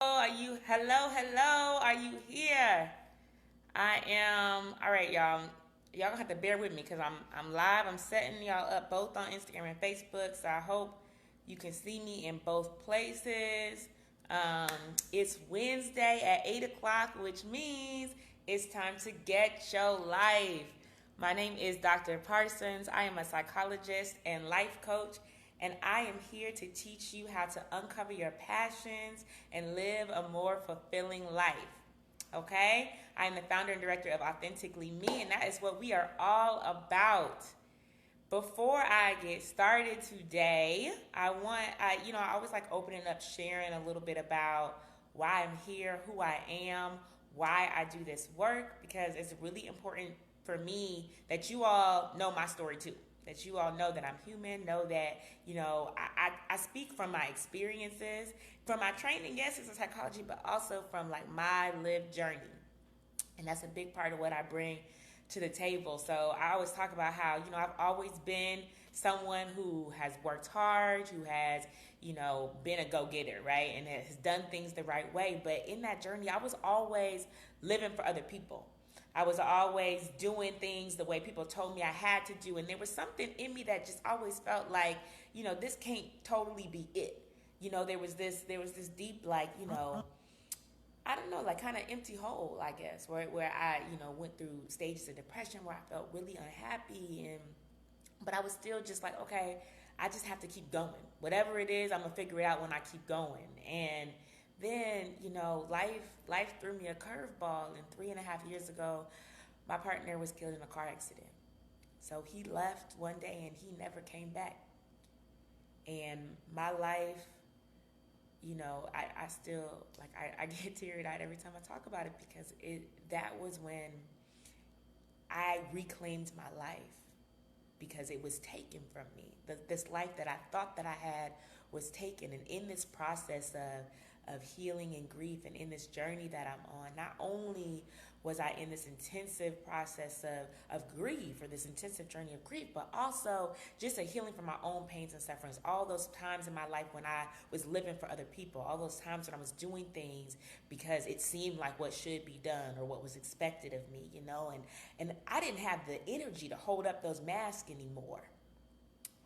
Hello, are you here? I am. All right, y'all. Y'all gonna have to bear with me because I'm live. I'm setting y'all up both on Instagram and Facebook. So I hope you can see me in both places. Um, it's Wednesday at 8 o'clock, which means it's time to get your life. My name is Dr. Parsons. I am a psychologist and life coach, and I am here to teach you how to uncover your passions and live a more fulfilling life. Okay? I am the founder and director of Authentically Me, and that is what we are all about. Before I get started today, I always like opening up, sharing a little bit about why I'm here, who I am, why I do this work, because it's really important for me that you all know my story too. That you all know that I'm human, know that, I speak from my experiences, from my training, yes, it's a psychology, but also from like my lived journey. And that's a big part of what I bring to the table. So I always talk about how, I've always been someone who has worked hard, who has, been a go-getter, right? And has done things the right way. But in that journey, I was always living for other people. I was always doing things the way people told me I had to do. And there was something in me that just always felt like, this can't totally be it. There was this deep, like, I don't know, like kind of empty hole, I guess, where I, went through stages of depression where I felt really unhappy, but I was still just like, okay, I just have to keep going. Whatever it is, I'm gonna figure it out when I keep going. And then, life threw me a curveball, and 3.5 years ago, my partner was killed in a car accident. So he left one day and he never came back. And my life, I still like I get teary eyed every time I talk about it because that was when I reclaimed my life because it was taken from me. This life that I thought that I had was taken, and in this process of healing and grief, and in this journey that I'm on, not only was I in this intensive process of grief, or this intensive journey of grief, but also just a healing from my own pains and sufferings. All those times in my life when I was living for other people, all those times when I was doing things because it seemed like what should be done or what was expected of me, and I didn't have the energy to hold up those masks anymore.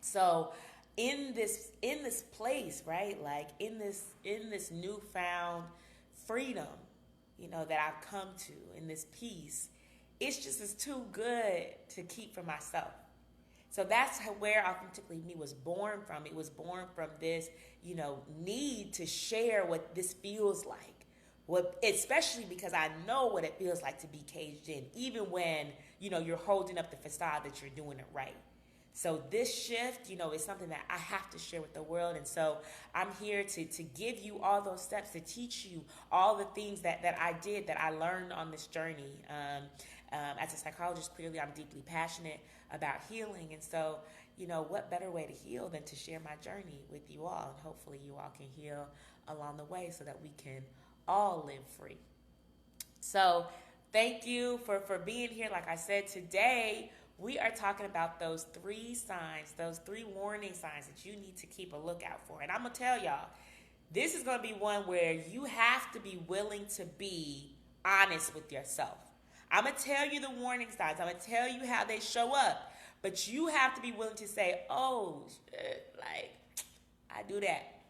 So in this place, right? Like in this newfound freedom, that I've come to, in this peace, it's too good to keep for myself. So that's where Authentically Me was born from. It was born from this, need to share what this feels like. Especially because I know what it feels like to be caged in, even when, you're holding up the facade that you're doing it right. So this shift, is something that I have to share with the world. And so I'm here to give you all those steps, to teach you all the things that I did, that I learned on this journey. As a psychologist, clearly I'm deeply passionate about healing. And so, what better way to heal than to share my journey with you all? And hopefully you all can heal along the way so that we can all live free. So thank you for being here. Like I said, today we are talking about those 3 signs, those 3 warning signs that you need to keep a lookout for. And I'm going to tell y'all, this is going to be one where you have to be willing to be honest with yourself. I'm going to tell you the warning signs. I'm going to tell you how they show up. But you have to be willing to say, oh, shit, like, I do that.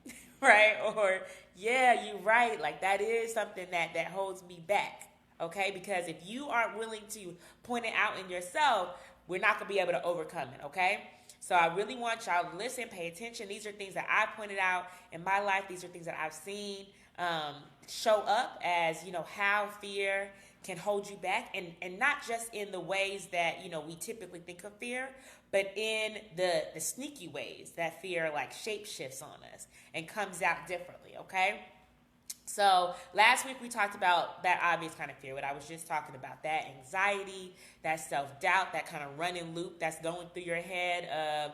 Right? Or, yeah, you're right. Like, that is something that holds me back. Okay? Because if you aren't willing to point it out in yourself, we're not going to be able to overcome it, okay? So I really want y'all to listen, pay attention. These are things that I pointed out in my life. These are things that I've seen show up as, how fear can hold you back. And not just in the ways that, we typically think of fear, but in the sneaky ways that fear, like, shape shifts on us and comes out differently, okay? So last week we talked about that obvious kind of fear, what I was just talking about, that anxiety, that self-doubt, that kind of running loop that's going through your head of,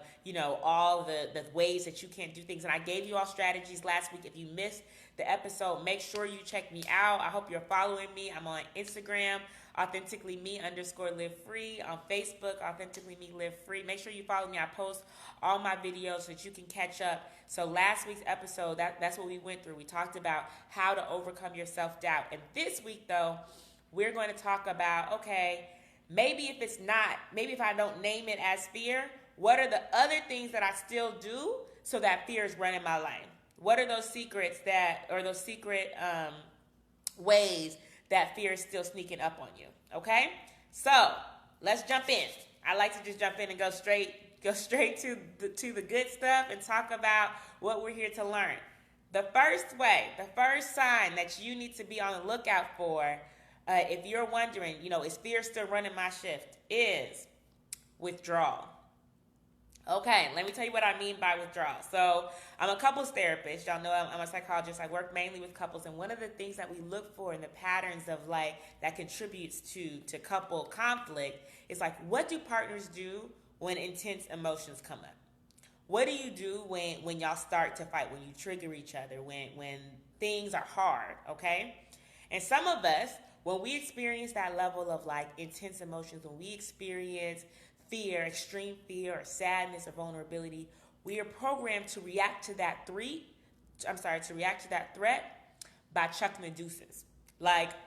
all the ways that you can't do things. And I gave you all strategies last week. If you missed the episode, make sure you check me out. I hope you're following me. I'm on Instagram, authenticallyme_live free. On Facebook, authentically me live free. Make sure you follow me. I post all my videos so that you can catch up. So last week's episode, that's what we went through. We talked about how to overcome your self-doubt. And this week, though, we're going to talk about, okay, maybe if I don't name it as fear, what are the other things that I still do so that fear is running my life? What are those secret ways that fear is still sneaking up on you? Okay? So let's jump in. I like to just jump in and go straight to the good stuff and talk about what we're here to learn. The first sign that you need to be on the lookout for, if you're wondering, is fear still running my shift, is withdrawal. Okay, let me tell you what I mean by withdrawal. So I'm a couples therapist. Y'all know I'm a psychologist. I work mainly with couples. And one of the things that we look for in the patterns of that contributes to couple conflict is what do partners do when intense emotions come up? What do you do when y'all start to fight, when you trigger each other, when things are hard, okay? And some of us, when we experience that level of intense emotions, when we experience fear, extreme fear, or sadness, or vulnerability, we are programmed to react to that threat by chucking the deuces.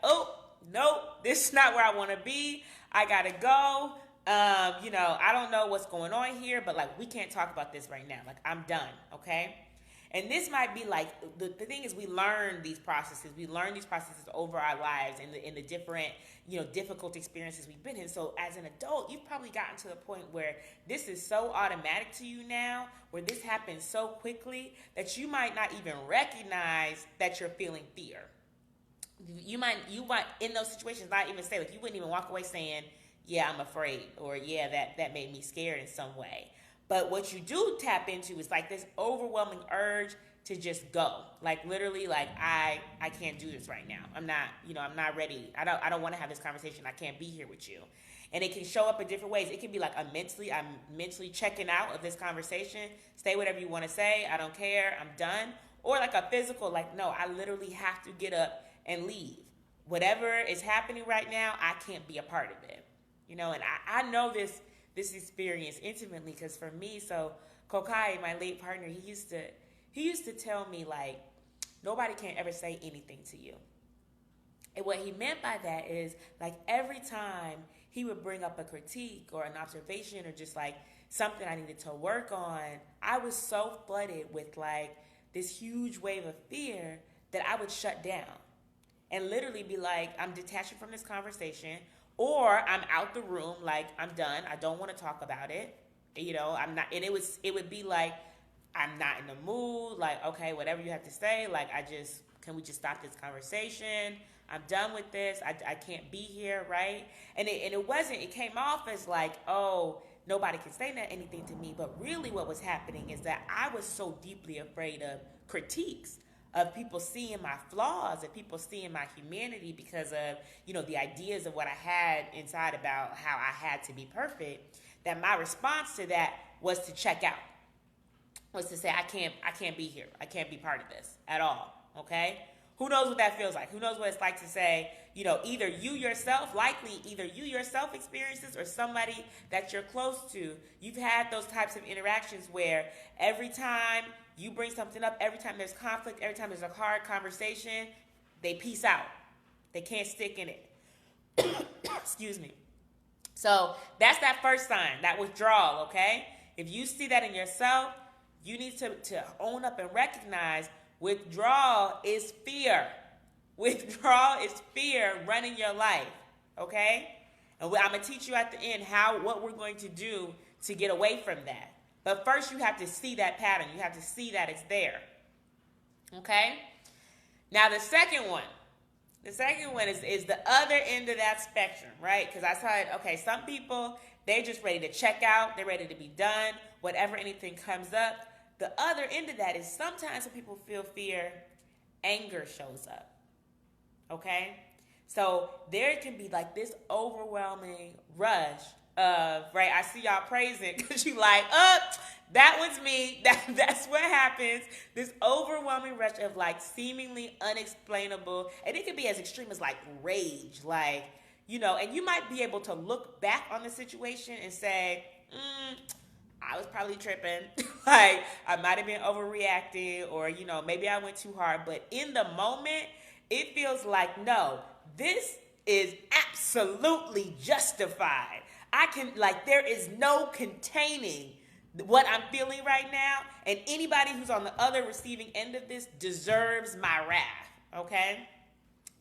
Oh, no, this is not where I want to be. I gotta go. I don't know what's going on here, but we can't talk about this right now. I'm done, okay? And this might be the thing is, we learn these processes. We learn these processes over our lives in the different, difficult experiences we've been in. So as an adult, you've probably gotten to the point where this is so automatic to you now, where this happens so quickly that you might not even recognize that you're feeling fear. You might in those situations not even say, you wouldn't even walk away saying, yeah, I'm afraid, or yeah, that made me scared in some way. But what you do tap into is this overwhelming urge to just go. Literally, I can't do this right now. I'm not ready. I don't want to have this conversation. I can't be here with you. And it can show up in different ways. It can be I'm mentally checking out of this conversation. Say whatever you want to say. I don't care. I'm done. Or a physical, no, I literally have to get up and leave. Whatever is happening right now, I can't be a part of it. And I know this experience intimately, because for me, so Kokai, my late partner, he used to tell me nobody can ever say anything to you. And what he meant by that is every time he would bring up a critique or an observation or just something I needed to work on, I was so flooded with this huge wave of fear that I would shut down and literally be I'm detaching from this conversation. Or I'm out the room, I'm done. I don't want to talk about it. I'm not, and it would be I'm not in the mood. Okay, whatever you have to say. Can we just stop this conversation? I'm done with this. I can't be here, right? And it came off as oh, nobody can say anything to me. But really what was happening is that I was so deeply afraid of critiques, of people seeing my flaws, of people seeing my humanity because of, the ideas of what I had inside about how I had to be perfect, that my response to that was to check out, was to say, I can't be here. I can't be part of this at all, okay? Who knows what that feels like? Who knows what it's like to say, either you yourself experience this, or somebody that you're close to. You've had those types of interactions where every time you bring something up, every time there's conflict, every time there's a hard conversation, they peace out. They can't stick in it. Excuse me. So that's that first sign, that withdrawal, okay? If you see that in yourself, you need to own up and recognize withdrawal is fear. Withdrawal is fear running your life, okay? And I'm going to teach you at the end what we're going to do to get away from that. But first, you have to see that pattern. You have to see that it's there. Okay? Now, the second one is the other end of that spectrum, right? Because I said, okay, some people, they're just ready to check out. They're ready to be done. Whatever anything comes up. The other end of that is sometimes when people feel fear, anger shows up. Okay? So there can be this overwhelming rush of, right, I see y'all praising because you that was me. That's what happens. This overwhelming rush of seemingly unexplainable, and it could be as extreme as rage. and you might be able to look back on the situation and say, I was probably tripping. Like, I might have been overreacting, or, maybe I went too hard. But in the moment, it feels like, no, this is absolutely justified. There is no containing what I'm feeling right now. And anybody who's on the other receiving end of this deserves my wrath. Okay?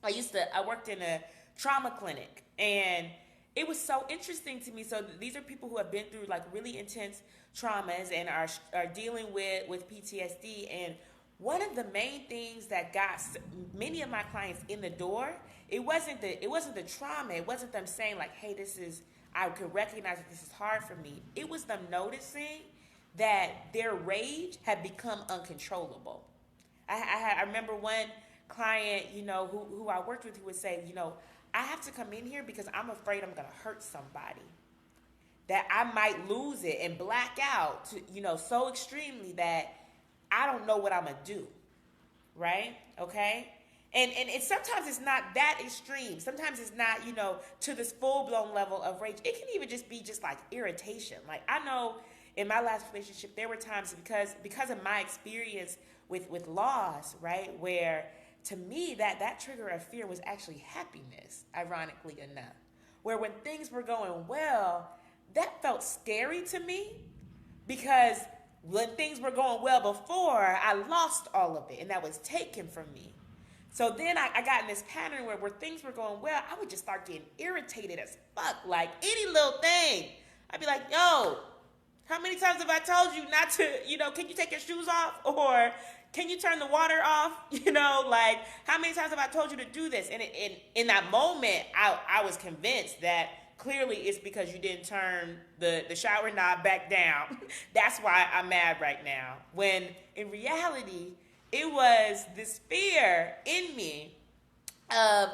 I worked in a trauma clinic, and it was so interesting to me. So these are people who have been through like really intense traumas and are dealing with PTSD. And one of the main things that got many of my clients in the door, it wasn't the trauma. It wasn't them saying like, hey, I could recognize that this is hard for me. It was them noticing that their rage had become uncontrollable. I remember one client, who I worked with, who would say, I have to come in here because I'm afraid I'm going to hurt somebody, that I might lose it and black out, so extremely that I don't know what I'm going to do, right? Okay? And sometimes it's not that extreme. Sometimes it's not, to this full-blown level of rage. It can even just be just like irritation. Like, I know in my last relationship, there were times because of my experience with loss, right, where to me that trigger of fear was actually happiness, ironically enough. Where when things were going well, that felt scary to me, because when things were going well before, I lost all of it and that was taken from me. So then I got in this pattern where things were going well, I would just start getting irritated as fuck. Like any little thing, I'd be like, yo, how many times have I told you not to, can you take your shoes off? Or can you turn the water off? Like, how many times have I told you to do this? And in that moment, I was convinced that clearly it's because you didn't turn the shower knob back down. That's why I'm mad right now. When in reality, it was this fear in me of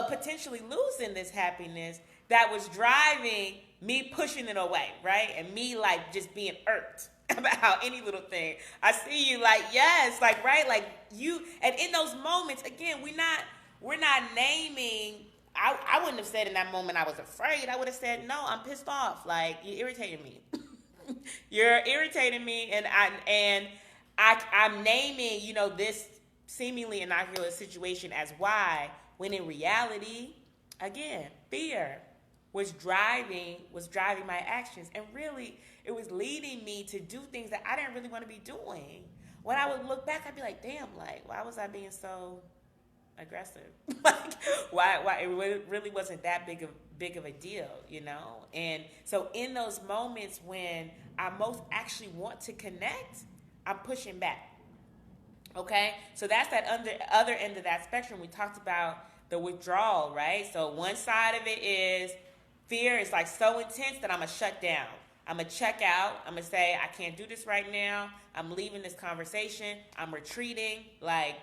potentially losing this happiness that was driving me pushing it away, right? And me like just being irked about any little thing. I see you like, yes, like, right? Like you, and in those moments, again, we're not naming. I wouldn't have said in that moment I was afraid. I would have said, no, I'm pissed off. Like, you're irritating me. You're irritating me, and I'm naming, this seemingly innocuous situation as why, when in reality, again, fear was driving my actions. And really, it was leading me to do things that I didn't really want to be doing. When I would look back, I'd be like, damn, like, why was I being so aggressive? Like, why it really wasn't that big of a deal, And so in those moments when I most actually want to connect, I'm pushing back. Okay? So that's that other end of that spectrum. We talked about the withdrawal, right? So one side of it is fear is like so intense that I'm going to shut down. I'm going to check out. I'm going to say, I can't do this right now. I'm leaving this conversation. I'm retreating. Like,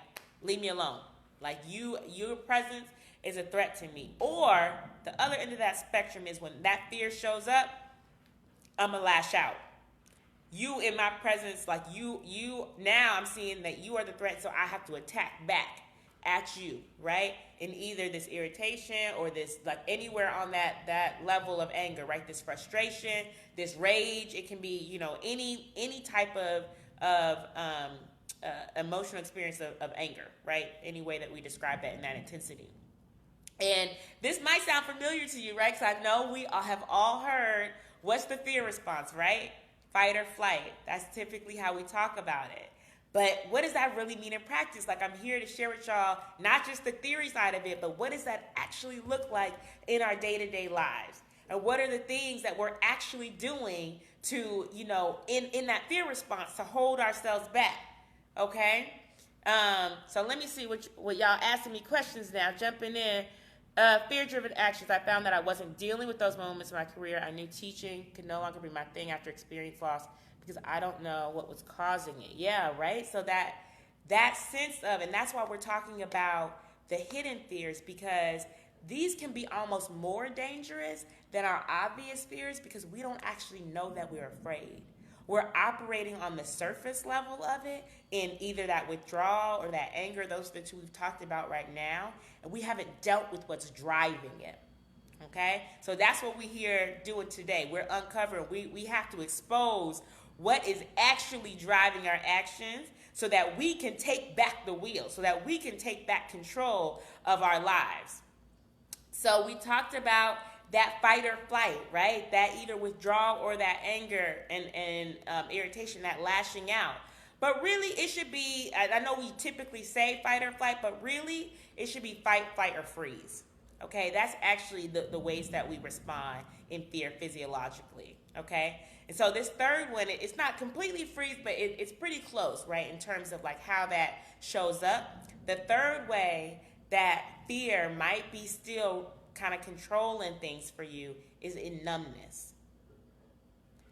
leave me alone. Like, your presence is a threat to me. Or the other end of that spectrum is when that fear shows up, I'm going to lash out. You in my presence, like you now I'm seeing that you are the threat, so I have to attack back at you, right? In either this irritation or this, like anywhere on that level of anger, right? This frustration, this rage. It can be, any type of emotional experience of anger, right? Any way that we describe that in that intensity. And this might sound familiar to you, right? Because I know we all have all heard, what's the fear response, right? Fight or flight. That's typically how we talk about it. But what does that really mean in practice? Like, I'm here to share with y'all not just the theory side of it, but what does that actually look like in our day-to-day lives? And what are the things that we're actually doing to, in that fear response to hold ourselves back? Okay? So let me see what y'all asking me questions now. Jumping in. Fear-driven actions. I found that I wasn't dealing with those moments in my career. I knew teaching could no longer be my thing after experience loss because I don't know what was causing it. Yeah, right? So that sense of, and that's why we're talking about the hidden fears, because these can be almost more dangerous than our obvious fears because we don't actually know that we're afraid. We're operating on the surface level of it in either that withdrawal or that anger. Those are the two we've talked about right now. And we haven't dealt with what's driving it. Okay, so that's what we're here doing today. We're uncovering, we have to expose what is actually driving our actions so that we can take back the wheel, so that we can take back control of our lives. So we talked about that fight or flight, right? That either withdrawal or that anger and irritation, that lashing out. But really, it should be, I know we typically say fight or flight, but really, it should be fight, flight, or freeze. Okay, that's actually the ways that we respond in fear physiologically. Okay, and so this third one, it's not completely freeze, but it's pretty close, right, in terms of like how that shows up. The third way that fear might be still kind of controlling things for you is in numbness.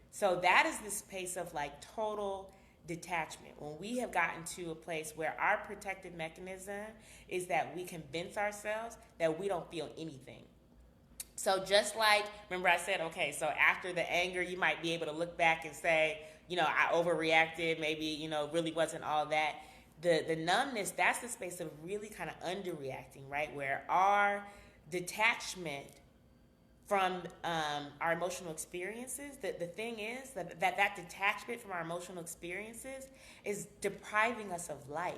So that is this space of like total detachment. When we have gotten to a place where our protective mechanism is that we convince ourselves that we don't feel anything. So just like, remember I said, okay, so after the anger, you might be able to look back and say, I overreacted, maybe, really wasn't all that. The numbness, that's the space of really kind of underreacting, right? Where our detachment from our emotional experiences, the thing is that detachment from our emotional experiences is depriving us of life,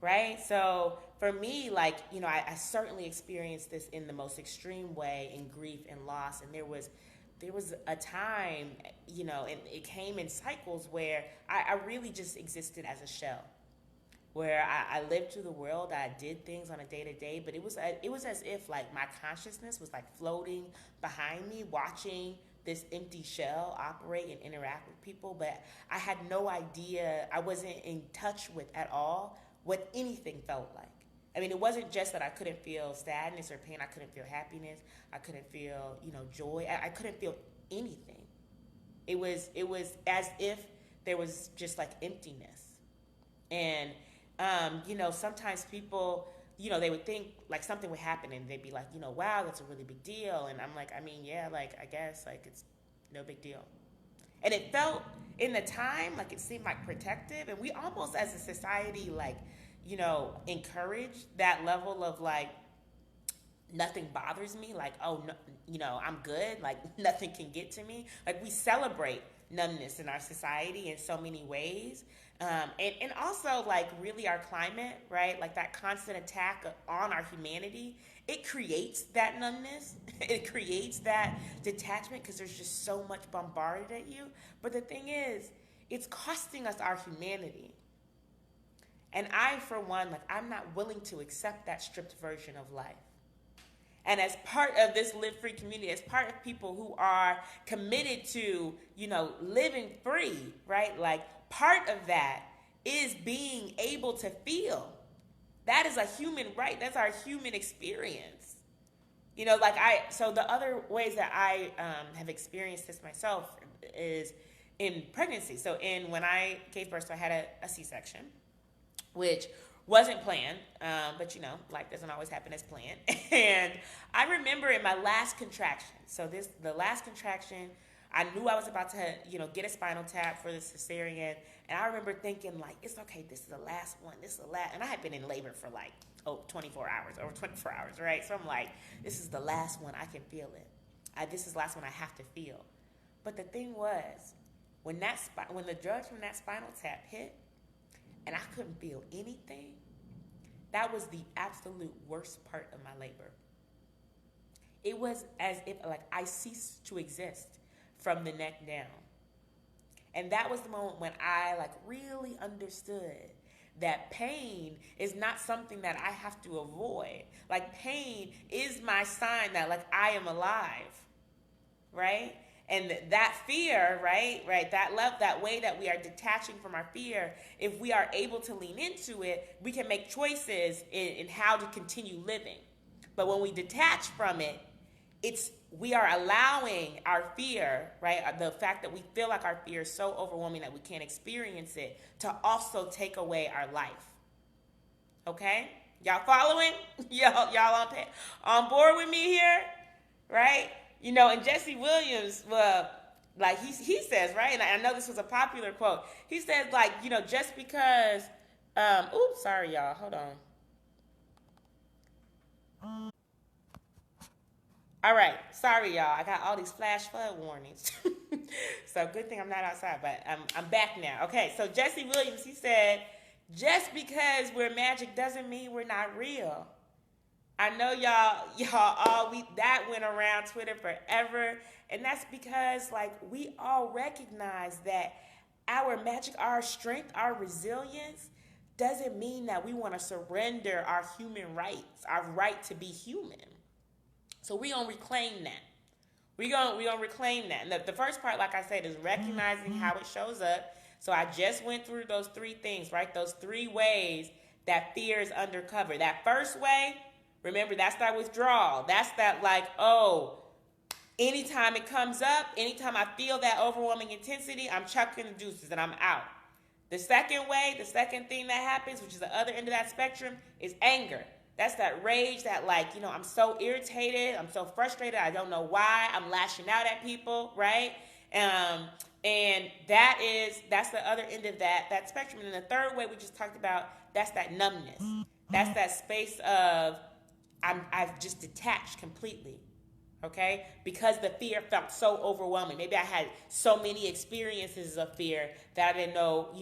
right? So for me, like, I certainly experienced this in the most extreme way in grief and loss. And there was a time, and it came in cycles where I really just existed as a shell, where I lived through the world. I did things on a day to day, but it was as if like my consciousness was like floating behind me, watching this empty shell operate and interact with people. But I had no idea, I wasn't in touch with at all what anything felt like. I mean, it wasn't just that I couldn't feel sadness or pain. I couldn't feel happiness. I couldn't feel, joy. I couldn't feel anything. It was as if there was just like emptiness. And sometimes people, they would think like something would happen and they'd be like, wow, that's a really big deal. And I'm like, I mean, yeah, like, I guess like it's no big deal. And it felt in the time, like it seemed like protective. And we almost as a society, like, encourage that level of like, nothing bothers me. Like, oh, no, I'm good. Like nothing can get to me. Like we celebrate numbness in our society in so many ways. And also like really our climate, right? Like that constant attack on our humanity, it creates that numbness. It creates that detachment because there's just so much bombarded at you. But the thing is, it's costing us our humanity. And I, for one, like I'm not willing to accept that stripped version of life. And as part of this Live Free community, as part of people who are committed to, living free, right? Like part of that is being able to feel. That is a human right. That's our human experience. So the other ways that I have experienced this myself is in pregnancy. So when I gave birth, so I had a C-section, which wasn't planned, but life doesn't always happen as planned. And I remember in my last contraction, the last contraction, I knew I was about to, get a spinal tap for the cesarean. And I remember thinking like, it's okay, this is the last one, this is the last. And I had been in labor for like, 24 hours, over 24 hours, right? So I'm like, this is the last one, I can feel it. This is the last one I have to feel. But the thing was, when the drugs from that spinal tap hit, and I couldn't feel anything, that was the absolute worst part of my labor. It was as if like I ceased to exist from the neck down. And that was the moment when I like really understood that pain is not something that I have to avoid. Like pain is my sign that like I am alive, right? And that fear, right, that way that we are detaching from our fear, if we are able to lean into it, we can make choices in how to continue living. But when we detach from it, we are allowing our fear, right, the fact that we feel like our fear is so overwhelming that we can't experience it, to also take away our life. Okay? Y'all following? Y'all on board with me here? Right? And Jesse Williams, like he says, right? And I know this was a popular quote. He says, like, just because, sorry, y'all. Hold on. All right. Sorry, y'all. I got all these flash flood warnings. So good thing I'm not outside, but I'm back now. Okay. So Jesse Williams, he said, just because we're magic doesn't mean we're not real. I know y'all all we that went around Twitter forever, and that's because like we all recognize that our magic, our strength, our resilience doesn't mean that we want to surrender our human rights, our right to be human. So we gonna reclaim that. We gonna reclaim that. And the first part, like I said, is recognizing how it shows up. So I just went through those three things, right? Those three ways that fear is undercover. That first way, remember, that's that withdrawal. That's that like, oh, anytime it comes up, anytime I feel that overwhelming intensity, I'm chucking the deuces and I'm out. The second way, the second thing that happens, which is the other end of that spectrum, is anger. That's that rage that like, I'm so irritated, I'm so frustrated, I don't know why, I'm lashing out at people, right? And that's the other end of that spectrum. And then the third way we just talked about, that's that numbness. That's that space of I've just detached completely. Okay? Because the fear felt so overwhelming. Maybe I had so many experiences of fear that I didn't know,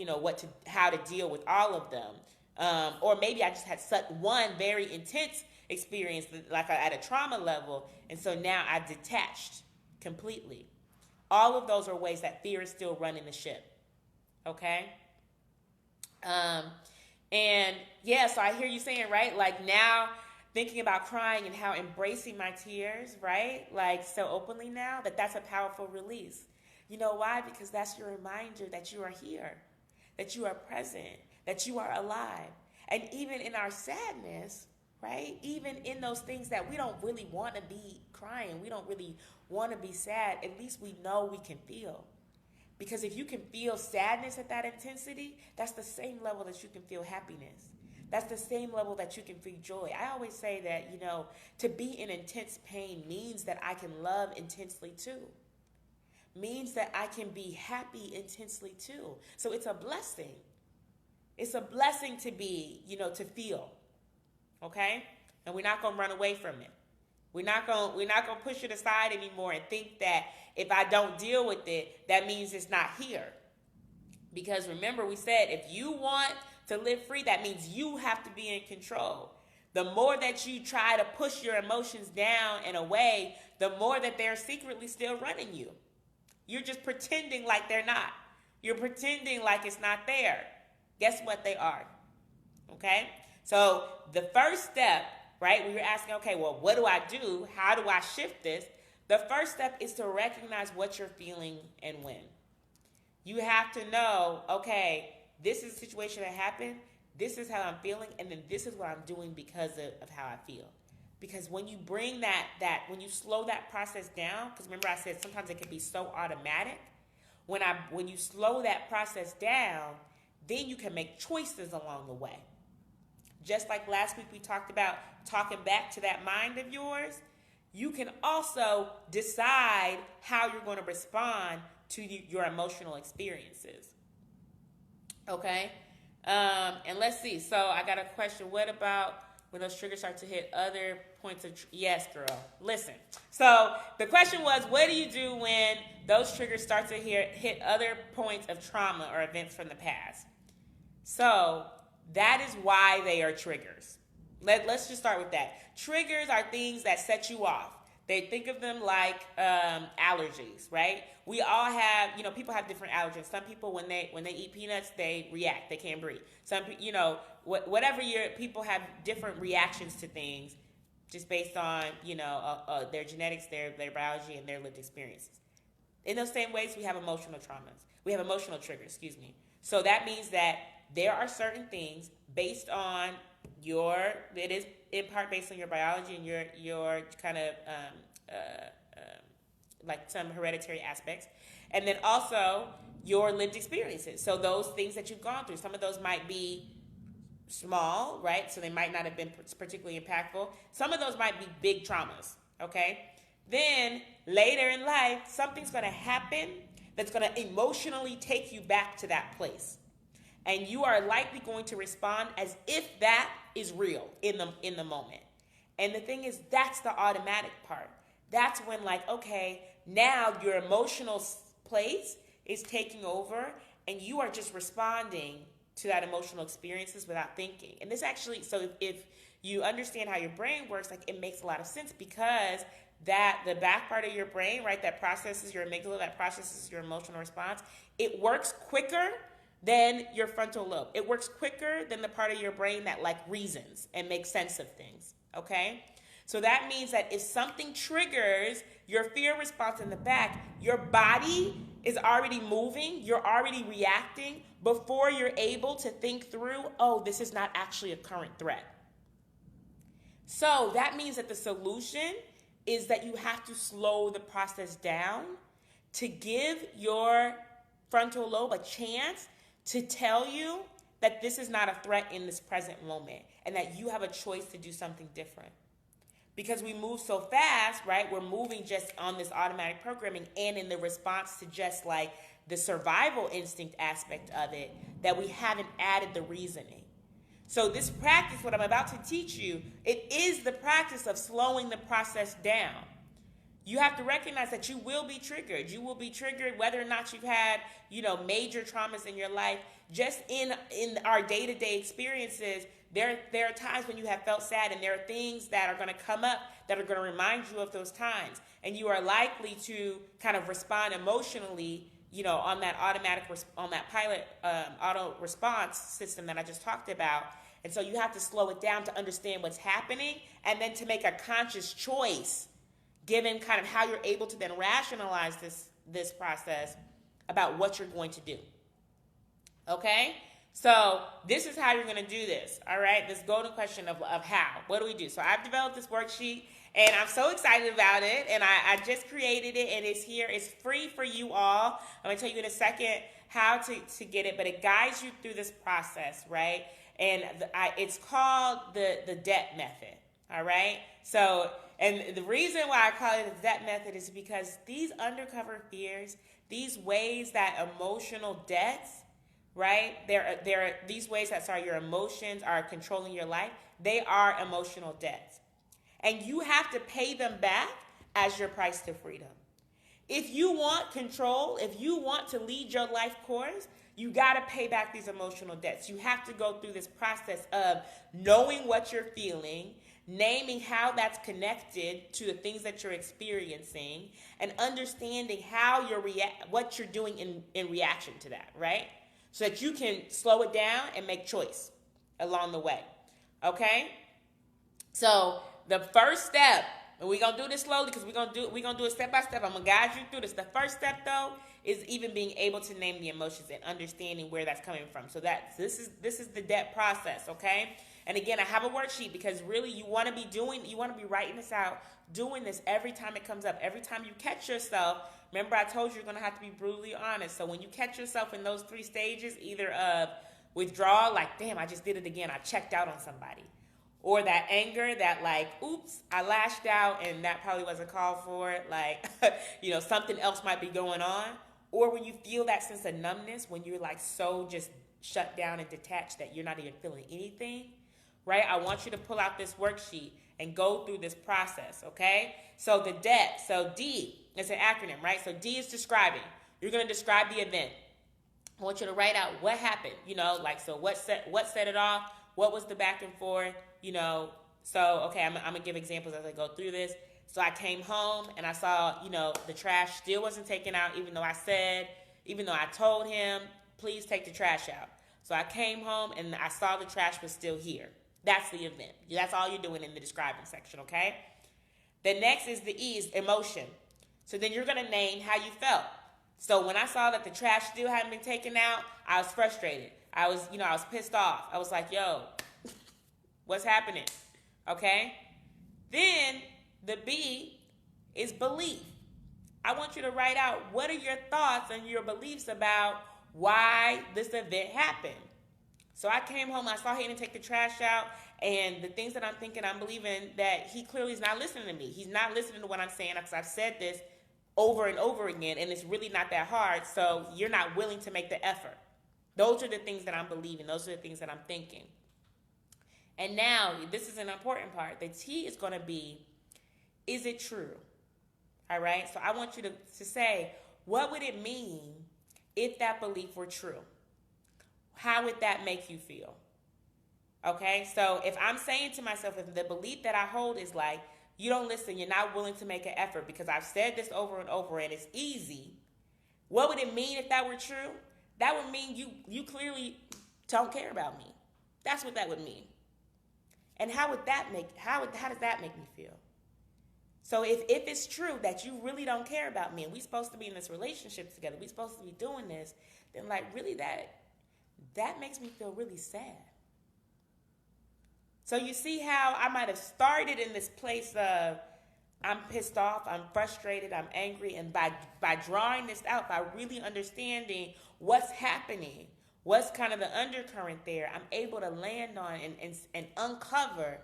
how to deal with all of them. Or maybe I just had such one very intense experience, like at a trauma level, and so now I detached completely. All of those are ways that fear is still running the ship. Okay? And yeah, so I hear you saying, right? Like now, thinking about crying and how embracing my tears, right? Like so openly now, that's a powerful release. You know why? Because that's your reminder that you are here, that you are present, that you are alive. And even in our sadness, right? Even in those things that we don't really want to be crying, we don't really want to be sad, at least we know we can feel. Because if you can feel sadness at that intensity, that's the same level that you can feel happiness. That's the same level that you can feel joy. I always say that, to be in intense pain means that I can love intensely too. Means that I can be happy intensely too. So it's a blessing. It's a blessing to be, to feel. Okay? And we're not going to run away from it. We're not going to push it aside anymore and think that if I don't deal with it, that means it's not here. Because remember, we said if you want to live free, that means you have to be in control. The more that you try to push your emotions down and away, the more that they're secretly still running you. You're just pretending like they're not. You're pretending like it's not there. Guess what they are? Okay? So the first step, right, we were asking, okay, well, what do I do? How do I shift this? The first step is to recognize what you're feeling and when. You have to know, okay, this is a situation that happened, this is how I'm feeling, and then this is what I'm doing because of how I feel. Because when you bring when you slow that process down, because remember I said sometimes it can be so automatic, when you slow that process down, then you can make choices along the way. Just like last week we talked about talking back to that mind of yours, you can also decide how you're going to respond to your emotional experiences. Okay? And let's see. So I got a question. What about when those triggers start to hit other points of... Yes, girl. Listen. So the question was, what do you do when those triggers start to hit other points of trauma or events from the past? So that is why they are triggers. Let's just start with that. Triggers are things that set you off. They think of them like allergies, right? We all have, people have different allergens. Some people, when they eat peanuts, they react. They can't breathe. Some, whatever people have different reactions to things, just based on, their genetics, their biology, and their lived experiences. In those same ways, we have emotional traumas. We have emotional triggers, excuse me. So that means that there are certain things based on it is in part based on your biology and your kind of like some hereditary aspects, and then also your lived experiences. So those things that you've gone through, some of those might be small, right? So they might not have been particularly impactful. Some of those might be big traumas, okay? Then later in life, something's going to happen that's going to emotionally take you back to that place. And you are likely going to respond as if that is real in the moment. And the thing is, that's the automatic part. that's when, like, okay, now your emotional place is taking over and you are just responding to that emotional experiences without thinking. And this actually, so if you understand how your brain works, like, it makes a lot of sense, because that the back part of your brain, right, that processes your amygdala, that processes your emotional response, it works quicker than your frontal lobe. It works quicker than the part of your brain that, like, reasons and makes sense of things, okay? So that means that if something triggers your fear response in the back, your body is already moving, you're already reacting before you're able to think through, oh, this is not actually a current threat. So that means that the solution is that you have to slow the process down to give your frontal lobe a chance to tell you that this is not a threat in this present moment and that you have a choice to do something different. Because we move so fast, right? We're moving just on this automatic programming and in the response to just like the survival instinct aspect of it, that we haven't added the reasoning. So this practice, what I'm about to teach you, it is the practice of slowing the process down. You have to recognize that you will be triggered. You will be triggered whether or not you've had, major traumas in your life. Just in our day-to-day experiences, there are times when you have felt sad, and there are things that are going to come up that are going to remind you of those times. And you are likely to kind of respond emotionally, on that on that pilot auto response system that I just talked about. And so you have to slow it down to understand what's happening, and then to make a conscious choice, given kind of how you're able to then rationalize this process about what you're going to do. Okay? So this is how you're going to do this, all right? This golden question of how. What do we do? So I've developed this worksheet, and I'm so excited about it, and I just created it, and it's here. It's free for you all. I'm going to tell you in a second how to get it, but it guides you through this process, right? And it's called the DEP method, all right? So, and the reason why I call it the DEP method is because these undercover fears, these ways that emotional debts, right? There are these ways that, your emotions are controlling your life. They are emotional debts. And you have to pay them back as your price to freedom. If you want control, if you want to lead your life course, you got to pay back these emotional debts. You have to go through this process of knowing what you're feeling, naming how that's connected to the things that you're experiencing, and understanding how what you're doing in reaction to that, right? So that you can slow it down and make choice along the way. Okay? So the first step, and we're gonna do this slowly because we're gonna do it step by step. I'm gonna guide you through this. The first step, though, is even being able to name the emotions and understanding where that's coming from. So this is the DEP process, okay? And again, I have a worksheet because really you want to be writing this out, doing this every time it comes up. Every time you catch yourself, remember I told you you're going to have to be brutally honest. So when you catch yourself in those 3 stages, either of withdrawal, like, damn, I just did it again, I checked out on somebody. Or that anger, that like, oops, I lashed out and that probably wasn't called for. Like, something else might be going on. Or when you feel that sense of numbness, when you're like so just shut down and detached that you're not even feeling anything, right? I want you to pull out this worksheet and go through this process, okay? So the DEP, so D is an acronym, right? So D is describing. You're going to describe the event. I want you to write out what happened, so what set it off? What was the back and forth, So, okay, I'm going to give examples as I go through this. So I came home and I saw, the trash still wasn't taken out, even though I told him, please take the trash out. So I came home and I saw the trash was still here. That's the event. That's all you're doing in the describing section, okay? The next is the E, is emotion. So then you're going to name how you felt. So when I saw that the trash still hadn't been taken out, I was frustrated. I was pissed off. I was like, yo, what's happening? Okay? Then the B is belief. I want you to write out what are your thoughts and your beliefs about why this event happened. So I came home, I saw he didn't take the trash out, and the things that I'm thinking, I'm believing that he clearly is not listening to me. He's not listening to what I'm saying because I've said this over and over again, and it's really not that hard, so you're not willing to make the effort. Those are the things that I'm believing. Those are the things that I'm thinking. And now, this is an important part. The T is going to be, is it true? All right. So I want you to say, what would it mean if that belief were true? How would that make you feel? Okay. So if I'm saying to myself, if the belief that I hold is like, you don't listen, you're not willing to make an effort because I've said this over and over and it's easy. What would it mean if that were true? That would mean you clearly don't care about me. That's what that would mean. And how does that make me feel? So if it's true that you really don't care about me and we're supposed to be in this relationship together, we're supposed to be doing this, then like really that makes me feel really sad. So you see how I might have started in this place of I'm pissed off, I'm frustrated, I'm angry, and by drawing this out, by really understanding what's happening, what's kind of the undercurrent there, I'm able to land on and uncover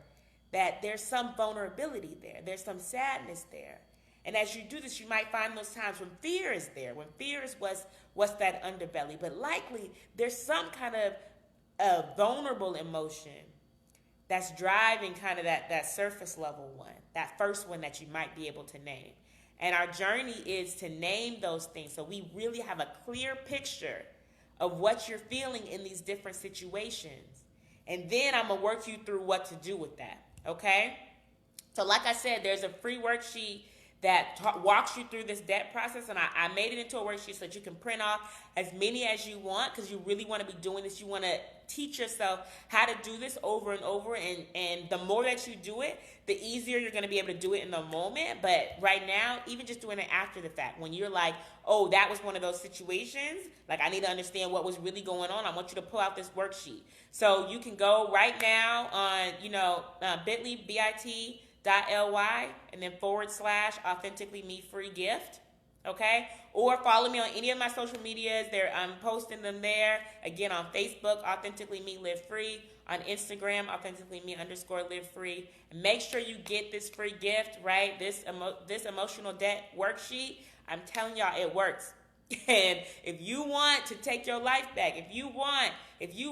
that there's some vulnerability there. There's some sadness there. And as you do this, you might find those times when fear is there, when fear is what's that underbelly. But likely, there's some kind of vulnerable emotion that's driving kind of that surface level one, that first one that you might be able to name. And our journey is to name those things so we really have a clear picture of what you're feeling in these different situations. And then I'm going to work you through what to do with that, okay? So like I said, there's a free worksheet that walks you through this debt process, and I made it into a worksheet so that you can print off as many as you want because you really want to be doing this. You want to teach yourself how to do this over and over, and the more that you do it, the easier you're going to be able to do it in the moment. But right now, even just doing it after the fact, when you're like, oh, that was one of those situations, like I need to understand what was really going on, I want you to pull out this worksheet. So you can go right now on, bit.ly, bit.ly, and then / authentically me free gift. Okay? Or follow me on any of my social medias. I'm posting them there. Again, on Facebook, authentically me live free. On Instagram, authentically me _live free. And make sure you get this free gift, right? This emotional debt worksheet. I'm telling y'all, it works. And if you want to take your life back, if you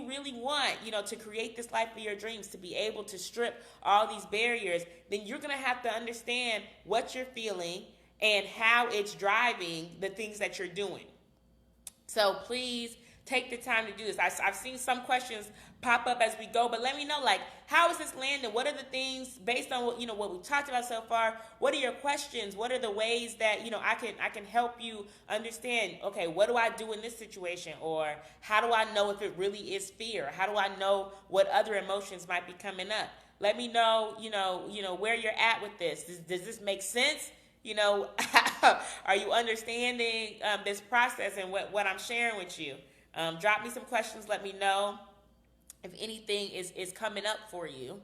really want, to create this life of your dreams, to be able to strip all these barriers, then you're going to have to understand what you're feeling and how it's driving the things that you're doing. So please take the time to do this. I've seen some questions pop up as we go, but let me know, like, how is this landing? What are the things based on what we talked about so far? What are your questions? What are the ways that I can help you understand? Okay, what do I do in this situation? Or how do I know if it really is fear? How do I know what other emotions might be coming up? Let me know, where you're at with this. Does this make sense? Are you understanding this process and what I'm sharing with you? Drop me some questions. Let me know if anything is coming up for you.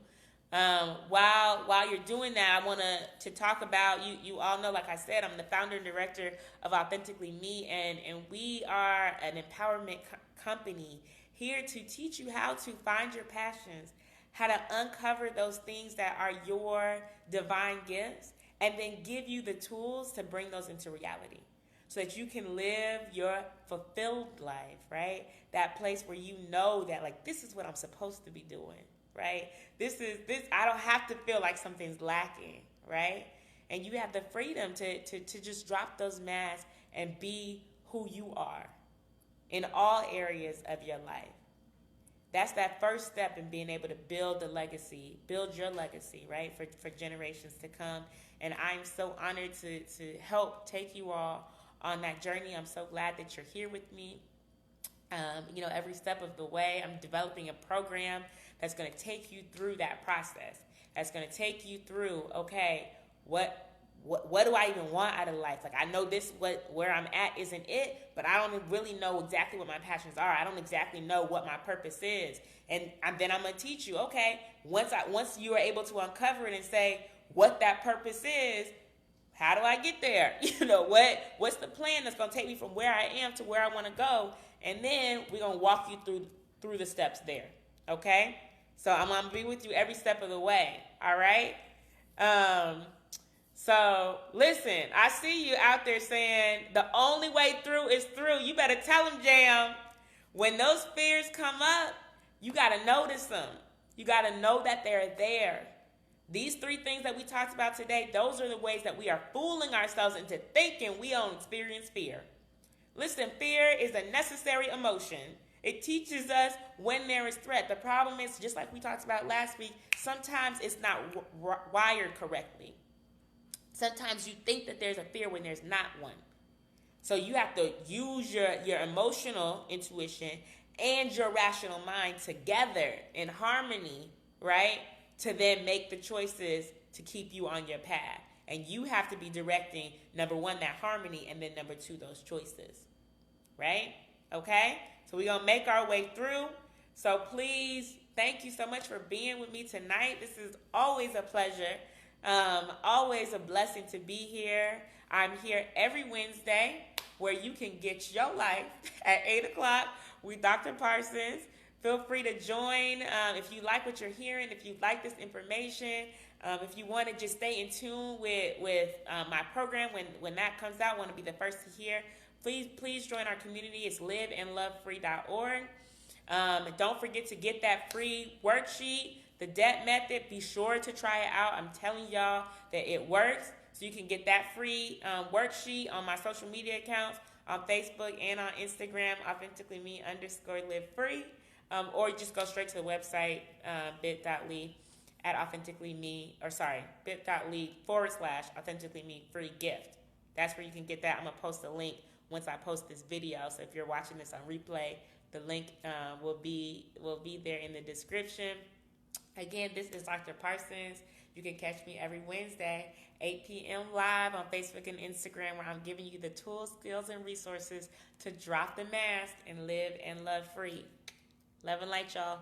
While you're doing that, I want to talk about, you all know, like I said, I'm the founder and director of Authentically Me, and we are an empowerment company here to teach you how to find your passions, how to uncover those things that are your divine gifts, and then give you the tools to bring those into reality so that you can live your fulfilled life, right? That place where you know that, like, this is what I'm supposed to be doing, right? This, I don't have to feel like something's lacking, right? And you have the freedom to just drop those masks and be who you are in all areas of your life. That's that first step in being able to build your legacy, right, for generations to come. And I'm so honored to help take you all on that journey. I'm so glad that you're here with me. Every step of the way, I'm developing a program that's going to take you through that process. That's going to take you through, okay, what do I even want out of life? Like, I know where I'm at isn't it, but I don't really know exactly what my passions are. I don't exactly know what my purpose is. And then I'm going to teach you, okay, once you are able to uncover it and say what that purpose is, how do I get there? What's the plan that's going to take me from where I am to where I want to go? And then we're going to walk you through the steps there, okay? So I'm going to be with you every step of the way, all right? So listen, I see you out there saying the only way through is through. You better tell them, Jam. When those fears come up, you got to notice them. You got to know that they're there. These three things that we talked about today, those are the ways that we are fooling ourselves into thinking we don't experience fear. Listen, fear is a necessary emotion. It teaches us when there is threat. The problem is, just like we talked about last week, sometimes it's not wired correctly. Sometimes you think that there's a fear when there's not one. So you have to use your emotional intuition and your rational mind together in harmony, right? To then make the choices to keep you on your path. And you have to be directing, number one, that harmony, and then number two, those choices, right? Okay? So we're going to make our way through. So please, thank you so much for being with me tonight. This is always a pleasure. Always a blessing to be here. I'm here every Wednesday where you can get your life at 8 o'clock with Dr. Parsons. Feel free to join if you like what you're hearing, if you like this information, if you want to just stay in tune with my program when that comes out, want to be the first to hear, please join our community. It's liveandlovefree.org. Don't forget to get that free worksheet, the debt method. Be sure to try it out. I'm telling y'all that it works. So you can get that free worksheet on my social media accounts, on Facebook and on Instagram, authenticallyme_livefree. Or just go straight to the website, bit.ly at bit.ly/authenticallyme free gift. That's where you can get that. I'm going to post a link once I post this video. So if you're watching this on replay, the link will be there in the description. Again, this is Dr. Parsons. You can catch me every Wednesday, 8 p.m. live on Facebook and Instagram, where I'm giving you the tools, skills, and resources to drop the mask and live and love free. Love and light, y'all.